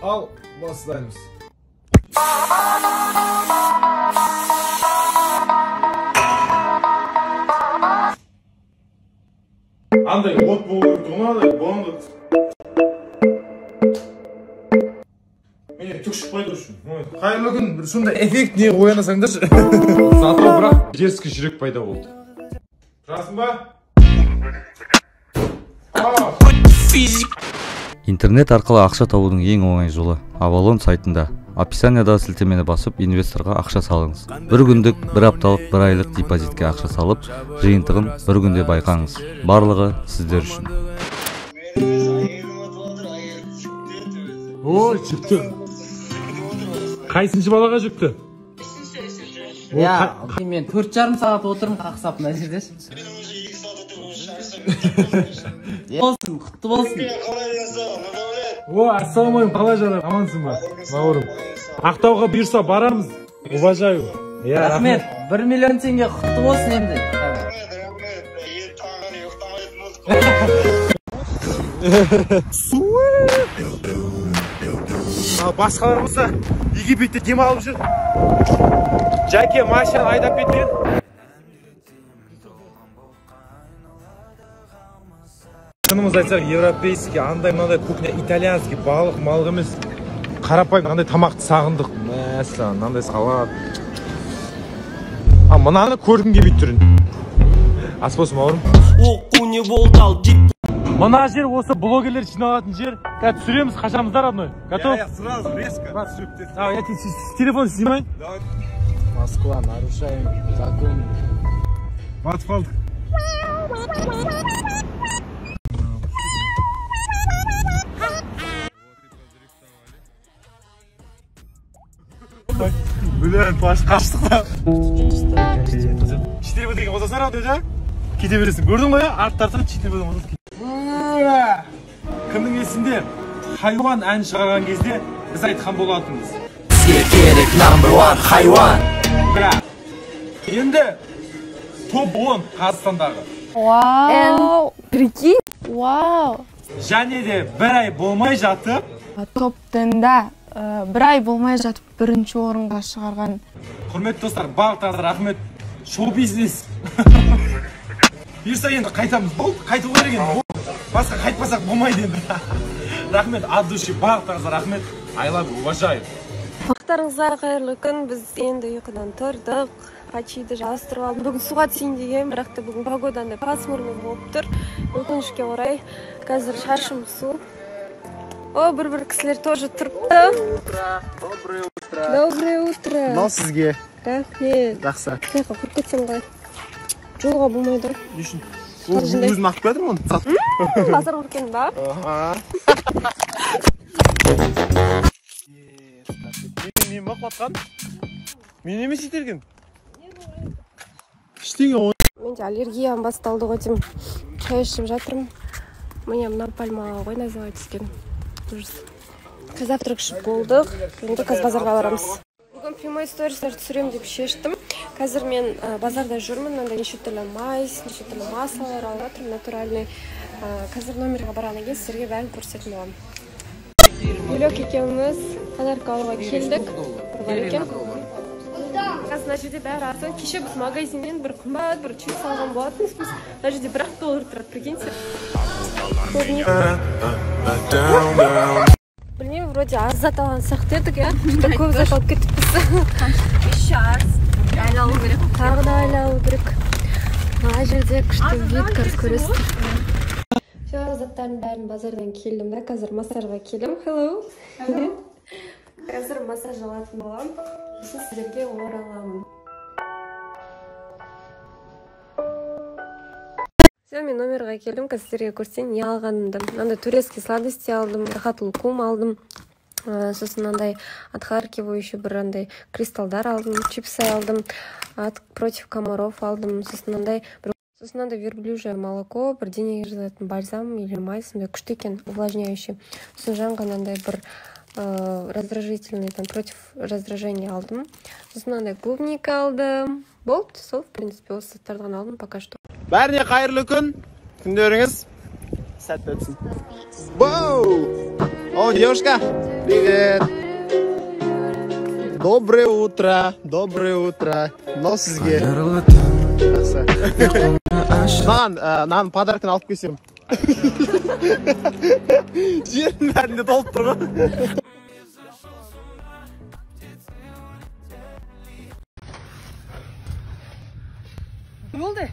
Al бастаймыз. Андай от болу керек тұғын, болыңды. Мені түк шықпайды үшін. Қайырлы күн, бір сонда эффект не қоянасаңдаршы. Зато бірақ дерзкий жүрек пайда болды. Тұрасың ба? Интернет арқылы ақша табудың ең оңай жолы Avalon сайтында. Описанияда сілтемені басып, инвесторға ақша салыңыз. Бір күндік, бір апталық, бір айлық депозитке ақша салып, жиынтығын бір күнде байқаңыз. Барлығы сіздер үшін. О, жүкті. Қайсыншы балаға жүкті? Мен 4,5 сағат отырым қақсап мына жерде. Болсын, құтты болсын. О, ассалаумалейкум, қалай жанар, амансың ба? Бауырым. Ақтауға бұйырса барамыз. Уважаю. Рахмет, 1 миллион теңге құтты болсын енді. Басқалар болса, Египетте демалып жүр. Жаке машина айдап кеткен. Шынымыз айтсақ, европейский, андай мынандай кухня, итальянский, балық, малық емес. Қарапайым, андай тамақты сағындық. Мәсілен, мынандай салат. Мынаны көргім келмей түрін. Ас болсын, бауырым. Оқу не болды ал дип. Мына жер осы блогерлер жиналатын жер. Қазір түсіреміз, қашамыздар одной. Готов? Я сразу резко. Я телефон снимай. Москва, нарушаем закон. Батфалд. Блин, Паш, қаштық та. Четырбі деген қосасын радио жа? Кете бересің. Көрдің ғой, арттартып четырбі деген қосасын. Кімнің есінде хайуан ән шығарған кезде біз айтқан болатынбыз. Сізге керек number one хайуан. Енді топ 10 Қазақстандағы. Вау! Прикинь? Вау! Және де бір ай болмай жатып, Топ 10-да бір ай болмай жатып бірінші орынға шығарған. Құрметті достар, барлықтарыңызға рахмет. Шоу-бизнес. Бұйырса енді қайтамыз. Болды, қайту керек енді. Басқа қайтпасақ болмайды енді. Рахмет, от души барлықтарыңызға рахмет. I love you, уважаю. Бақтарыңызға қайырлы күн. Біз енді ұйқыдан тұрдық. Пачиді жалыстырып алдым. Бүгін суға түсейін деген, бірақ та бүгін погоданда пасмурный болып тұр. Өкінішке орай. Қазір шаршым су. О, бір кісілер тоже тұрыпты. Доброе утро. Доброе утро. Мынау сізге. Рахмет. Жақсы. Қайқа құрып кетсем ғой. Жолға болмайды. Не үшін? Өзім ақып келдім оны. Базар үркен ба? Мен бақып атқан? Мен емес етерген? Іштеңе ғой. Менде аллергиям басталды ғой деймін. Шай ішіп жатырмын. Мне мына пальма ғой называется екен. Завтрак ішіп болдық. Енді қазір базарға барамыз. Бүгін прямой стористер түсірем деп шештім. Қазір мен базарда жүрмін. Мынандай неше түрлі майс, неше түрлі масалар алып жатырмын, натуральный. Қазір номерға барғаннан кейін сіздерге бәрін көрсететін боламын. Бөлек екеуміз подарка алуға келдік. Бар екен. Қазір мына жерде бәрі арзан. Кеше біз магазиннен бір қымбат, бір чипс алған болатынбыз. Мына жерде $1 тұрады, прикиньте. Білмеймін, вроде аз зат алған сияқты едік, иә? Көп зат алып кетіппіз. Еще аз. Айналу керек. Тағы да айналу керек. Мына жерде күшті вид, көресіздер. Заттардың бәрін базардан келдім да, қазір массажға келдім. Hello. Қазір массаж алатын боламын. Сіздерге ораламын. Мен номерға келдім, қазір көрсен не алғанымды. Мынандай турецкий сладости алдым, рахат лукум алдым. Сосын мынандай отхаркивающий бір андай кристалдар алдым, чипсы алдым, против комаров алдым. Сосын мынандай верблюжье молоко, бірдеңеге жазатын бальзам или май, сондай күшті екен, увлажняющий. Сосын жаңға мынандай бір раздражительный, там против раздражения алдым. Сосын мынандай клубника алдым. Болды, сол, в принципе, осы заттардан алдым пока что. Бәріне қайырлы күн. Күндеріңіз сәтті өтсін. Вау! О, девушка! Привет. Доброе утро. Доброе утро. Но сізге. Нан подарктан алып келсем. Жердің бәрінде толып тұр ғой. болды?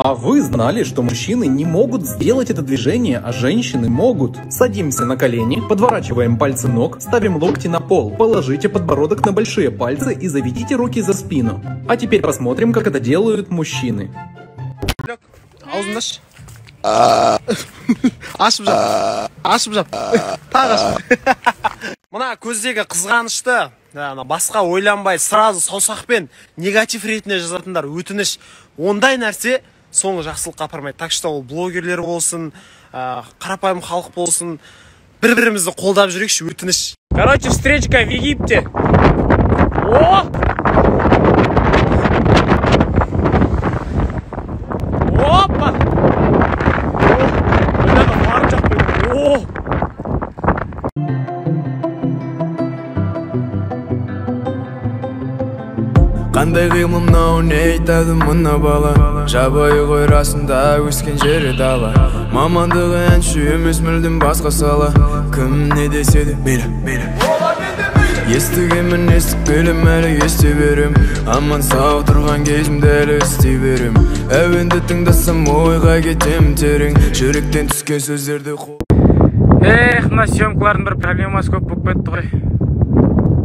А вы знали, что мужчины не могут сделать это движение, а женщины могут? Садимся на колени, подворачиваем пальцы ног, ставим локти на пол, положите подбородок на большие пальцы и заведите руки за спину. А теперь посмотрим, как это делают мужчины. Ашып жап. Тағы ашып. Мына көздегі қызғанышты басқа ойланбай сразу саусақпен негатив ретінде жазатындар өтініш. Ондай нәрсе соңы жақсылыққа апармайды. Так что ол блогерлер болсын, қарапайым халық болсын, бір-бірімізді қолдап жүрекші, өтініш. Короче, встречка в Египте. О! Опа! Қандай қимыл мынау, не айтады мына бала? Жабайы қой расында өскен жері дала. Мамандығы әнші емес мүлдем басқа сала. Кім не десе де мейлі. Естігенмін естікпелім әлі ести берем. Аман сау тұрған кезімді әлі істей берем. Әуенді тыңдасам ойға кетем терең. Жүректен түскен сөздерді мына съемкалардың бір проблемасы көп болып кетті ғой.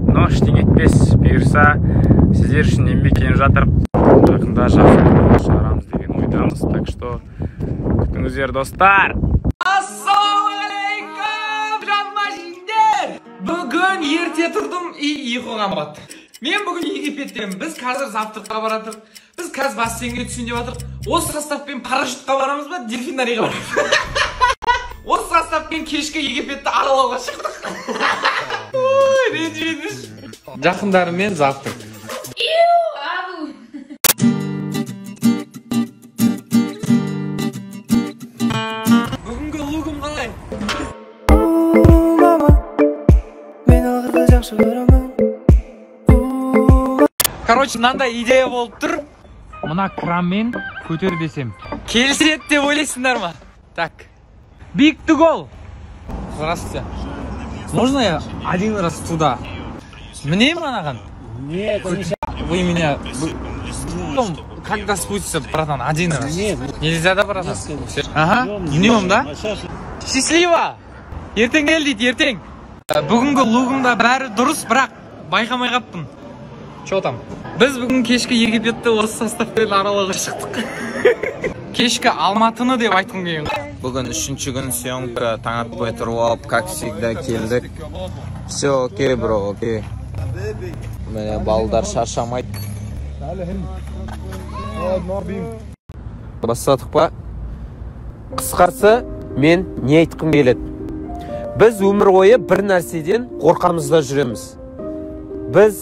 Но ештеңе етпес, бұйырса сіздер үшін еңбектеніп жатыр. Жақында жақсы шығарамыз деген ойдамыз. Так что күтіңіздер достар. Ассалаумағалейкум, жанмашиндер! Бүгін ерте тұрдым и ұйқыға баттым. Мен бүгін Египеттемін. Біз қазір завтраққа баратыр. Біз қазір бассейнге түсейін деп жатыр. Осы составпен парашютқа барамыз ба, дельфинарийға барамыз. Осы составпен кешкі Египетті аралауға шықтық. Ой, ренжімеш. Жақындарымен завтрак. Бүгінгі лугым қалай? Короче, мынандай идея болып тұр. Мына кранмен көтер десем. Келіседі деп ойлайсыңдар ма? Так. Big to go. Здравствуйте. Можно я один раз туда? Мне манаган? Нет, вы меня... Потом, когда спустится, братан, один раз? Нет. Нельзя, да, братан? Ага, днем, да? Счастливо! Ертең кел дейді, ертең. Бүгінгі лугымда бәрі дұрыс, бірақ байқамай қаппын. Чо там? Біз бүгін кешкі Египетті осы составпен аралауға шықтық. Кешкі Алматыны деп айтқым келген. Бүгін 3-ші күн съемка, таң атпай тұрып алып, как всегда келдік. Все окей, бро, окей. Міне балдар шаршамайды. Бастадық па? Қысқасы, мен не айтқым келеді? Біз өмір бойы бір нәрседен қорқамызда жүреміз. Біз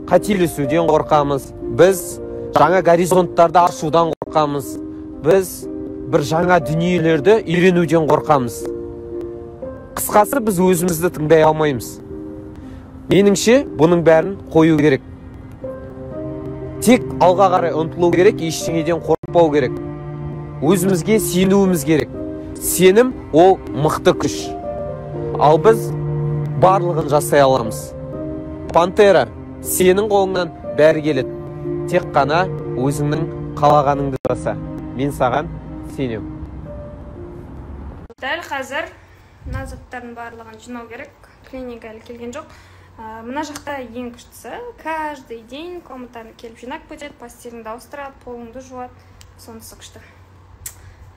қателесуден қорқамыз. Біз жаңа горизонттарды ашудан қорқамыз. Біз бір жаңа дүниелерді үйренуден қорқамыз. Қысқасы, біз өзімізді тыңдай алмаймыз. Меніңше, бұның бәрін қою керек. Тек алға қарай ұмтылу керек, ештеңеден қорықпау керек. Өзімізге сенуіміз керек. Сенім ол мықты күш. Ал біз барлығын жасай аламыз. Пантера, сенің қолыңнан бәрі келеді. Тек қана өзіңнің қалағаныңды жаса. Мен саған сенем. Дәл қазір мына заттардың барлығын жинау керек. Клиника әлі келген жоқ. Мына жақта ең күштісі. Каждый день комнатаны келіп жинап кетеді, постеліңді ауыстырады, полыңды жуады. Сонысы күшті.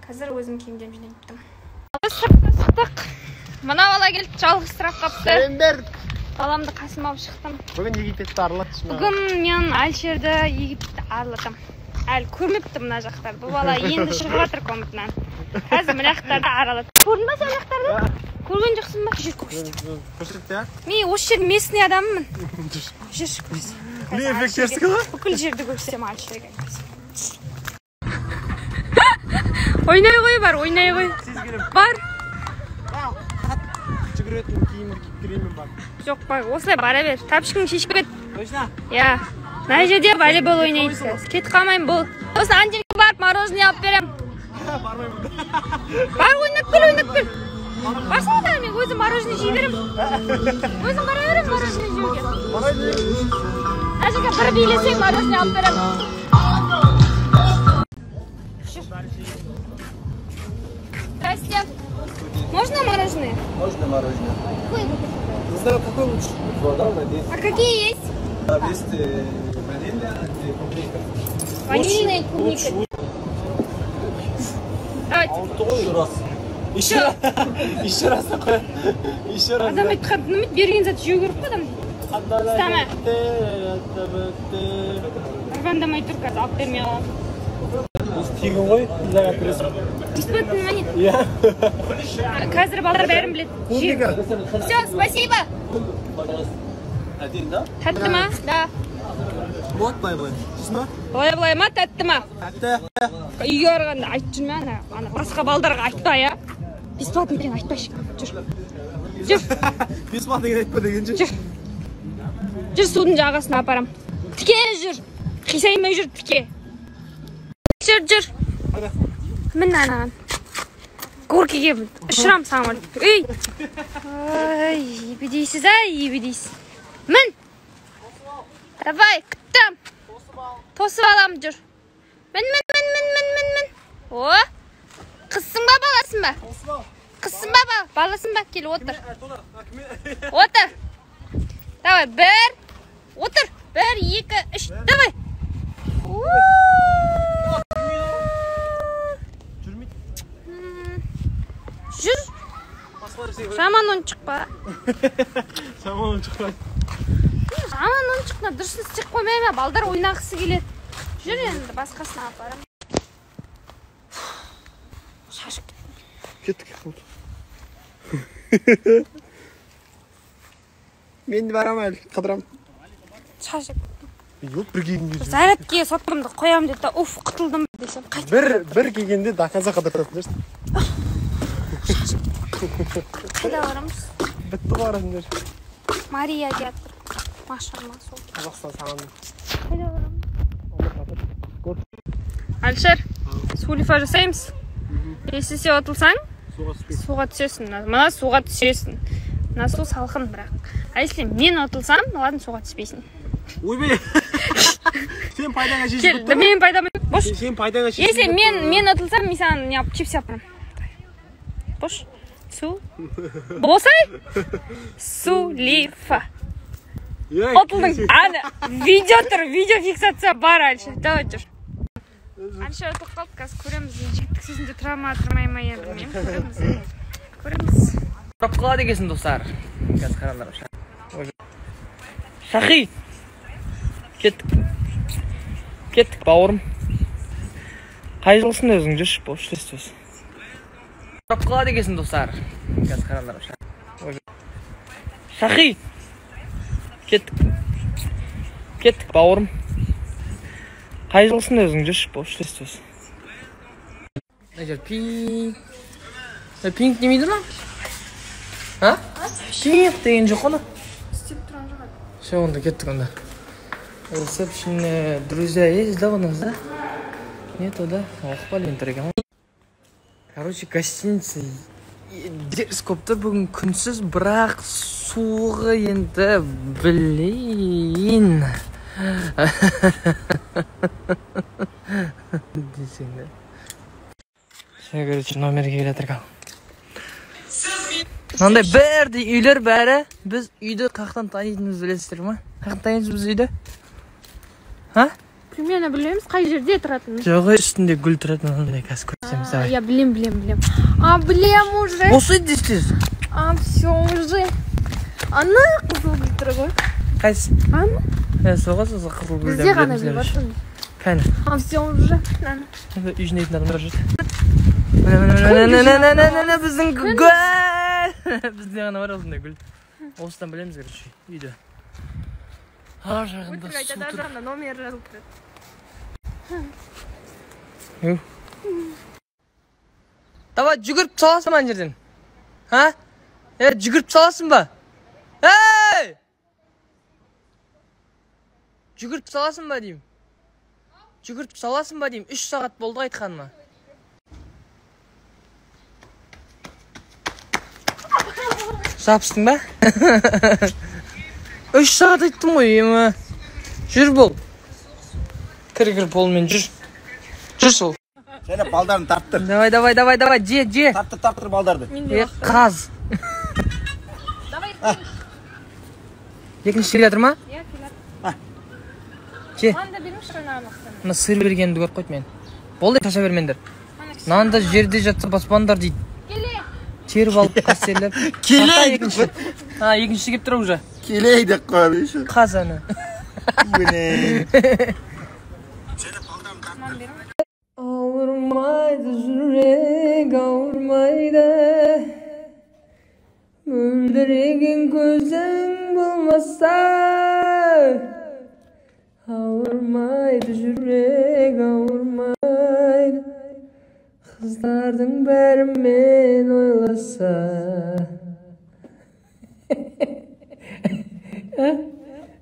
Қазір өзім киімдерімді жинап тұрмын. Сыртқа шықтық. Мына бала келіп жалғызсырап қапты. Сәлемдер. Баламды қасыма алып шықтым. Бүгін Египетті аралатшы ма? Бүгін мен Әлшерді Египетті аралатам. Әлі көрмепті мына жақтарды. Бұл бала енді шығып жатыр комнатынан. Қазір мына жақтарды аралат. Көрдің ба сол жақтарды? Көрген жоқсың ба? Жүр көрсетем. Көрсетті, а? Мен осы жердің местный адаммын. Жүр көрсетем. эффект терістігі ма? Бүкіл жерді көрсем альшерге. Ойнай ғой бар, ойнай ғой. Бар. Жүгіретін киімді киіп кіремін бар. Жоқ бар, осылай бара бер. Тапшықың шешіп кет. Точно? Я. Мына жерде волейбол ойнайсыз. Кетіп қалмайын бұл. Осы ана жерге барып мороженое алып берем. Бармаймын. Бар, ойнап кел, ойнап кел. Барсana da мен өзім мороженое жей берем. Өзім бара берем мороженое жеуге. Ана жерге бір билесең мороженое алып берем. Здрасте. Можно мороженое? Можно мороженое. Не знаю, какой лучше. А какие есть? Есть ванильная и клубника. Ванильная и клубника. Давайте. Еще раз. Еще раз такое. Еще раз. Адам айтқан үміт берген зат жеу керек қой адам. Стама. Арбандамай тұр қазір алып бермей қалам. Тегін ғой, жаңа кіресің. Бесплатный монет. Иә. Қазір балдар бәрін біледі. Все, спасибо. Один, да? Тәтті ма? Да. Вот былай. Түсін ба? Былай ма, тәтті ма? Тәтті. Үйге барғанда айтып жүрме, ана басқа балдарға айтпа, я. Бесплатный деген айтпайшы. Жүр. Жүр. Бесплатный деген айтпа дегенше. Жүр. Жүр, судың жағасына апарам. Тіке жүр. Қисаймай жүр, тіке. Жүр. Мін анаған. Горкеге ұшырам саған. Үй. Ой, ебедейсіз, ебедейсіз. Мін. Давай, күттім. Тосып алам, жүр. Мін. О, қызсың ба, баласың ба? Қызсың ба, баласың ба? Кел, отыр. Отыр. Давай, бір. Отыр. Бір, екі, үш. Давай. Жүр. Жаман он шықпа. Жаман он шықпа. Жаман он шықпа. Дұрысын істеп қоймай ма? Балдар ойнағысы келеді. Жүр енді басқасына апарам. Шашып кеттік. Мен де барам әлі, қыдырам. Шашып. Yok, bir kegенде. Зайратке сотымды қоям деді, уф, құтылдым десем. Bir kegенде доказа қыдыртып жүрсің. Қайда барамыз? Бітті барасыңдар. Мария театр. Машарма сол. Қазақстан сағанды. Қайда барамыз? Альшер, сулифа жасаймыз. Если сен отылсаң, суға түсесің. Мына суға түсесің. Мына су салқын бірақ. А если мен отылсам, ладно, суға түспейсің. Ойбай. Сен пайдаңа жейсің. Кел, мен пайдама. Бош. Сен пайдаңа жейсің. Если мен отылсам, мен саған не алып чипс япырам. Бош. Су. Босай. Сулифа. Отылдың. Ана, видео тұр, видео фиксация бар Альшер. Давай жүр. Альшер отылып қалды, қазір көреміз. Жігіттік сөзінде тұра ма, тұрмай ма енді білмеймін. Көреміз. Тұрап қалады екенсің, достар. Қазір қараңдар. Шахи. Кеттік, бауырым. Қай жылсың өзің жүрші, бош сөз. Тұрап қалады екенсің, достар. Қазір қараңдар. Шахи. Кеттік, бауырым. Қай жылсың өзің жүрші, бош сөз. Пинк демейді ма? А? Пинк деген жоқ оны? Істеп тұрған жоқ. Все, онда кеттік онда. Ресепшн, друзья есть, да, у нас, да? Нету, да? Оқпал интерген. Короче, гостиница дерс көпті бүгін күнсіз, бірақ суғы енді білейін. Десең да. Все, короче, номерге келетірік ал. Мынандай бәрді үйлер бәрі, біз үйді қақтан танитынымыз білесіздер ма? Қақтан танитынымыз біз үйді? А? Примерно білеміз, қай жерде тұратынын. Жоғы үстінде гүл тұратын ондай қазір көрсетеміз. Я білем. А, білем уже. Осы дестіз? А, все уже. Ана қызыл гүл тұры ғой. Қайсы? Ана? Соға қызыл гүлден бізде ғана гүл барсын. Кәні? А, все уже. Үй жинайтын адамдар жүрді. Міне, біздің гүл! Бізде ғана бар осындай гүл. Осыдан білеміз, короче, үйді. ар жағында өтірік айтады, ар жағында номер жазылып тұрады. Давай, жүгіріп саласың ана жерден. Ha? Жүгіріп саласың ба? Ей! Жүгіріп саласың ба деймін. Жүгіріп саласың ба деймін. 3 сағат болды айтқаныма. Сапыстың ба? 3 сағат айттым ғой, ема. Жүр бол. Кір болмен жүр. Жүр сол. Сені балдарын тарттыр. Давай, же. Тарттыр балдарды. Қаз. Екінші келатыр ма? Иә, келатыр. Же. Нанды беріңізші нанықтан. Мына сыр бергенді көріп қойды мен. Болды, таша бермендер. Нанды жерде жатса баспандар дейді. Келе. Теріп алып қастерлеп. Келе. Екінші кеп тұр уже. Келей деп қойып. Қаз аны. Ауырмайды жүрек, ауырмайды. Мөлдіреген көзің болмаса. Ауырмайды жүрек, ауырмайды. Қыздардың бәрі мен ойласа.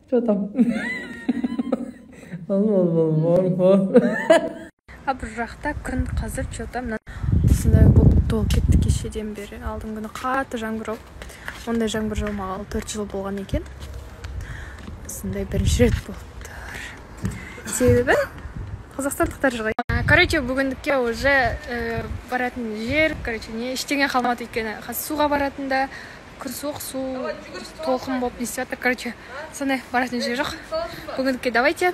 Что там? Бір жақта күн қазір что-то осындай болып кетті кешеден бері. Алдың күні қатты жаңбыр жауып. Ондай жаңбыр жаумағалы 4 жыл болған екен. Осындай бірінші рет болып тұр. Себебі қазақстандықтар жығай. Короче, бүгіндікке уже баратын жер, короче, не ештеңе қалмады екен. Суға баратында күн суық, су толқын болып не істеп жатыр. Короче, сондай баратын жер жоқ. Бүгіндікке давайте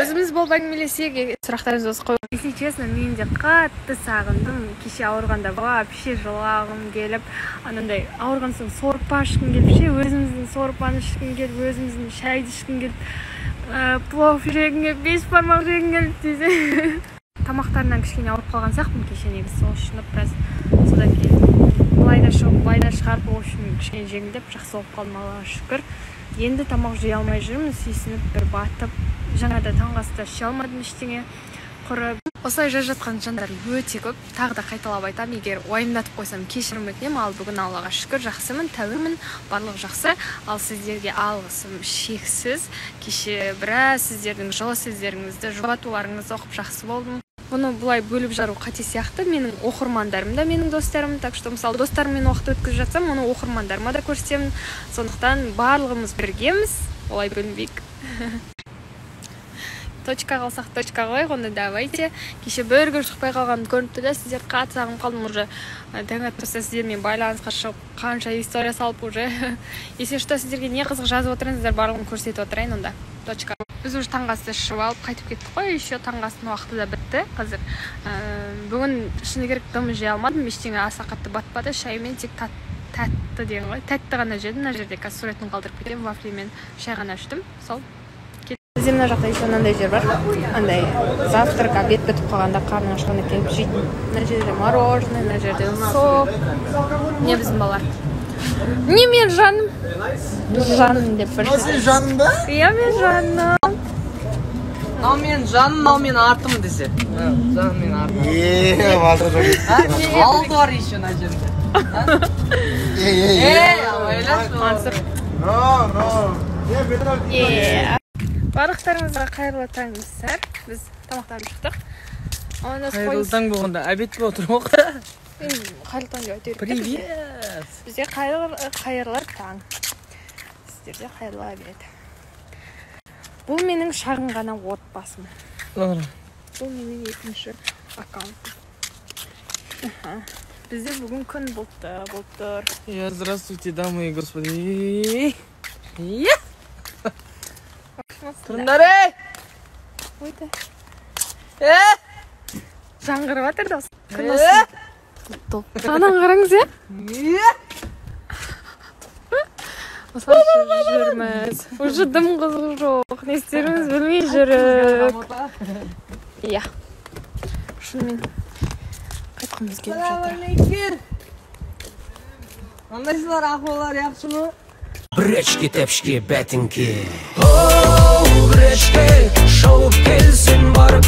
өзіміз болып әңгімелесек, сұрақтарыңызды осы қойып. Если честно, мен де қатты сағындым. Кеше ауырғанда вообще жылағым келіп, анандай ауырған соң сорпа ішкім келіп, өзіміздің сорпаны ішкім келіп, өзіміздің шайды ішкім келіп, плов жегім келіп, 5 бармақ жегім келіп десе. Тамақтарынан кішкене ауырып қалған сияқтымын кеше негізі, сол үшін біраз содан кейін былай да шығарып, ол үшін кішкене жеңілдеп жақсы болып қалдым, Аллаға шүкір. Енді тамақ жей алмай жүрмін, сүйсініп бір батып, жаңада таңғы аста іше алмадым ештеңе. Құрып, осылай жатқан жандар өте көп. Тағы да қайталап айтамын, егер уайымдатып қойсам кешірім өтінемін. Ал бүгін Аллаға шүкір жақсымын, тәуірмін, барлық жақсы. Ал сіздерге алғысым шексіз. Кеше біраз сіздердің жылы сөздеріңізді, жұбатуларыңызды оқып жақсы болдым. Бұны бұлай бөліп жару қате сияқты. Менің оқырмандарым да менің достарым. Так что, мысалы, достарыммен уақыт өткізіп жатсам, оны оқырмандарыма да көрсетемін. Сондықтан барлығымыз біргеміз. Олай бөлінбейік. Точка қалсақ, точка қойық, онда давайте. Кеше бір күн шықпай қалғанын көрініп тұрды. Сіздер қатты сағынып қалдым уже. Таң атпаса сіздермен байланысқа шығып, қанша история салып уже. Если что, сіздерге не қызық жазып отырыңыздар, барлығын көрсетіп отырайын онда. Точка. Біз уже таңғы асты ішіп алып қайтып кеттік қой. Еще таңғы астың уақыты да бітті қазір. Бүгін шыны керек дым жей алмадым. Ештеңе аса қатты батпады. Шаймен тек тәтті деген ғой. Тәтті ғана жедім. Мына жерде қазір суретін қалдырып кетемін. Вафлимен шай ғана іштім. Сол. Бізде мына жақта еще мынандай жер бар. Андай завтрак, обед бітіп қалғанда қарның ашқанда келіп жейтін. Мына жерде мороженое, мына жерде сок. Не біздің балалар. Не мен жаным. Жаным деп бір. Сен жаным ба? Иә, мен жаным. Мынау мен жаным, мынау мен артым десе. Жаным мен артым. Балдар жоқ. Алды бар еще мына жерде. Мансұр. Барлықтарыңызға қайырлы таңыңыздар. Біз тамақтанып шықтық. Қайырлы таң болғанда обед болып отыр ғой. Қайырлы таң деп айтайық. Привет. Бізде қайырлы таң. Сіздерде қайырлы обед. Бұл менің шағын ғана отбасым. Бұл менің екінші аккаунтым. Бізде бүгін күн бұлттыр. Я, здравствуйте, дамы и господи. Я! Тұрындар, ей! Ойда. Жаңғырып атыр да. Анан қараңыз, е? Осылай жүрміз. Уже дым қызық жоқ. Не істеріміз білмей жүрік. Иә. Шынымен қайтқымыз келіп жатыр. Қандайсыздар, ахуалар жақсы ма? Бречки тепшки бәтіңке Оу бречке шауып келсін бар